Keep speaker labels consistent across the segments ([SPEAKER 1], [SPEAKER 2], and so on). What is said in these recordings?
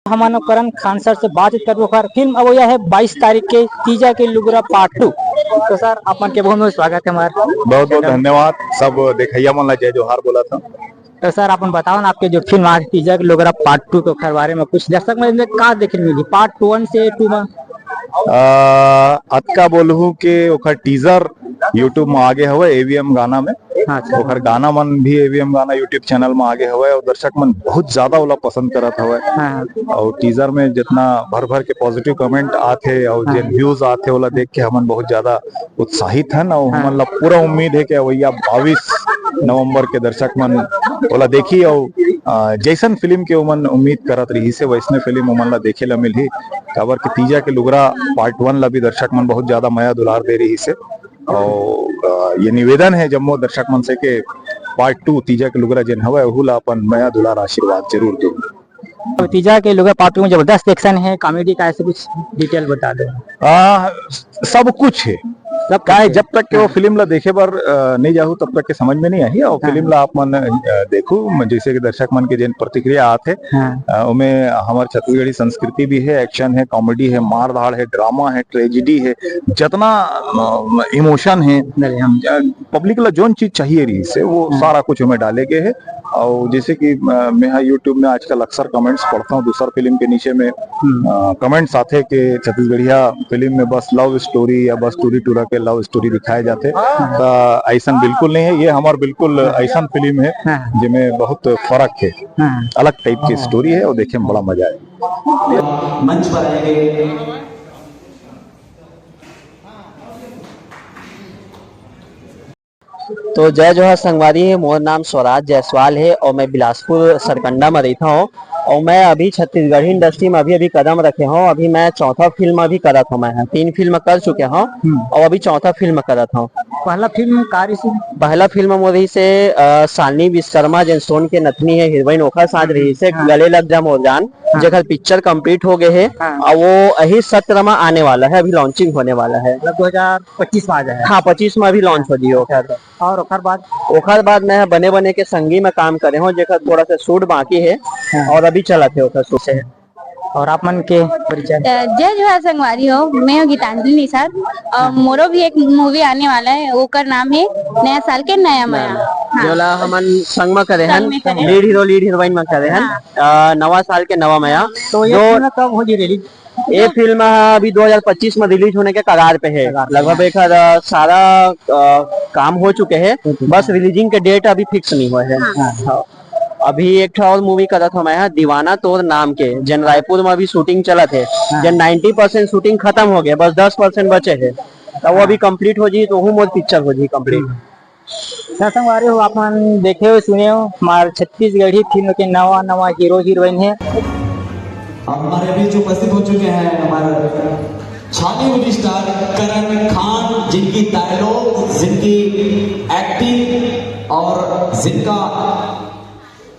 [SPEAKER 1] हमारा करण खान सर से बातचीत करबो खर फिल्म अब यह है 22 तारीख के तीजा के लुगरा पार्ट 2। तो सर अपन के बहुत बहुत स्वागत है हमारे
[SPEAKER 2] बहुत बहुत धन्यवाद। सब देखैया मन ला जय जोहार बोला था।
[SPEAKER 1] तो सर अपन बताओ ना आपके जो फिल्म आज तीजा के लुगरा पार्ट 2 के खर बारे में कुछ दर्शक में का देखे मिली पार्ट 1 से 2 में
[SPEAKER 2] अतका बोलहू के ओखर टीजर यूट्यूब में आगे हवे एवीएम गाना में।
[SPEAKER 1] अच्छा।
[SPEAKER 2] ओखर गाना मन भी एवीएम गाना यूट्यूब चैनल में आगे हवे और दर्शक मन बहुत ज्यादा ओला पसंद करत हवे। और टीजर में जितना भर भर के पॉजिटिव कमेंट आथे और जे व्यूज आथे ओला देख के हमन बहुत ज्यादा उत्साहित हन और हमन ला पूरा उम्मीद है कि भैया 22 नवंबर के दर्शक मन ओला देखी और जैसन फिल्म के उमन उम्मीद करत रही से वैसने फिल्म उमन ला देखे ला मिलही। काबर के तीजा के लुगरा पार्ट 1 ला भी दर्शक मन बहुत ज्यादा माया दुलार दे रही से और ये निवेदन है जम्मो दर्शक मन से के पार्ट 2 तीजा के लुगरा जेन हवे ओहू ला अपन माया दुलार आशीर्वाद जरूर दो।
[SPEAKER 1] तीजा के लुगरा पार्ट 2 में जबरदस्त एक्शन है कॉमेडी का ऐसे कुछ डिटेल बता दो।
[SPEAKER 2] सब कुछ है सब का है। जब तक के वो फिल्म ला देखे बर नहीं जाहू तब तक के समझ में नहीं आई और फिल्म ला आप मन देखू जैसे कि दर्शक मन के जेन प्रतिक्रिया आते उमे हमार छत्तीसगढ़ी संस्कृति भी है, एक्शन है, कॉमेडी है, मार धाड़ है, ड्रामा है, ट्रेजिडी है, जितना इमोशन है पब्लिक ला जोन चीज चाहिए रही से वो सारा कुछ हमें डाले गए है। और जैसे कि मैं यूट्यूब में आजकल अक्सर कमेंट्स पढ़ता हूँ दूसर फिल्म के नीचे में कमेंट्स आते कि छत्तीसगढ़िया फिल्म में बस लव स्टोरी या बस टूरी टूरा के लव स्टोरी दिखाए जाते। ऐसा बिल्कुल नहीं है, ये हमार बिल्कुल ऐसा फिल्म है जिसमें बहुत फर्क है, अलग टाइप की स्टोरी है और देखे में बड़ा मजा है।
[SPEAKER 3] मंच पर आएंगे
[SPEAKER 4] तो जय जोहार संगवारी है। मोर नाम स्वराज जायसवाल है और मैं बिलासपुर सरकंडा में रहता हूँ और मैं अभी छत्तीसगढ़ी इंडस्ट्री में अभी कदम रखे हूँ। अभी मैं चौथा फिल्म अभी करत हूँ, मैं 3 फिल्म कर चुके हूँ और अभी चौथा फिल्म करत हूँ।
[SPEAKER 1] पहला फिल्म कारी से
[SPEAKER 4] पहला फिल्म मोरी से शालिनी विश्वकर्मा जेन सोन के नथनी है हीरोइन ओखर साथ रही से गले लग जा मोर जान जेकर पिक्चर कंप्लीट हो गए है और वो यही सत्र में आने वाला है, अभी लॉन्चिंग होने वाला है
[SPEAKER 1] 2025 में आ जाए।
[SPEAKER 4] हाँ 25 में अभी लॉन्च हो दियो।
[SPEAKER 1] और
[SPEAKER 4] ओखर बाद मैं बने बने के संगी में काम करे हूँ जेकर थोड़ा सा शूट बाकी है और अभी चला थे ओखर शूट से।
[SPEAKER 1] और आप मन के परिचय।
[SPEAKER 5] जय जोहार संगवारी हो, मैं हूँ गीतांजलि निषाद और मोरो भी एक मूवी आने वाला है, ओकर नाम है नया साल के नया माया।
[SPEAKER 4] जोला हमन संग में करे हन, लीड हीरो लीड हीरोइन में करे हन नवा साल के नवा माया।
[SPEAKER 1] तो ये कब हो जी रिलीज?
[SPEAKER 4] ये फिल्म अभी 2025 में रिलीज होने के कगार पे है। लगभग एक सारा काम हो चुके हैं, बस रिलीजिंग के डेट अभी फिक्स नहीं हुए है। अभी एक और मूवी करत हूँ मैं दीवाना तोर नाम के जन रायपुर में अभी शूटिंग चलत है। जन 90% शूटिंग खत्म हो गया, बस 10% बचे है तो वो अभी कंप्लीट हो जी तो वो मोर पिक्चर हो जी कंप्लीट।
[SPEAKER 1] संगवारी हो आप देखे हो सुने हो हमारे छत्तीसगढ़ी फिल्म के नवा नवा हीरो हीरोइन है।
[SPEAKER 3] हमारे बीच उपस्थित हो चुके हैं हमारे छालीवुड स्टार करण खान, जिनकी डायलॉग, जिनकी एक्टिंग और जिनका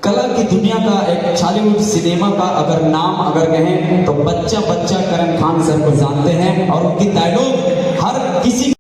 [SPEAKER 3] कला की दुनिया का एक छालीवुड सिनेमा का अगर नाम अगर कहें तो बच्चा बच्चा करण खान सर को जानते हैं और उनकी डायलॉग हर किसी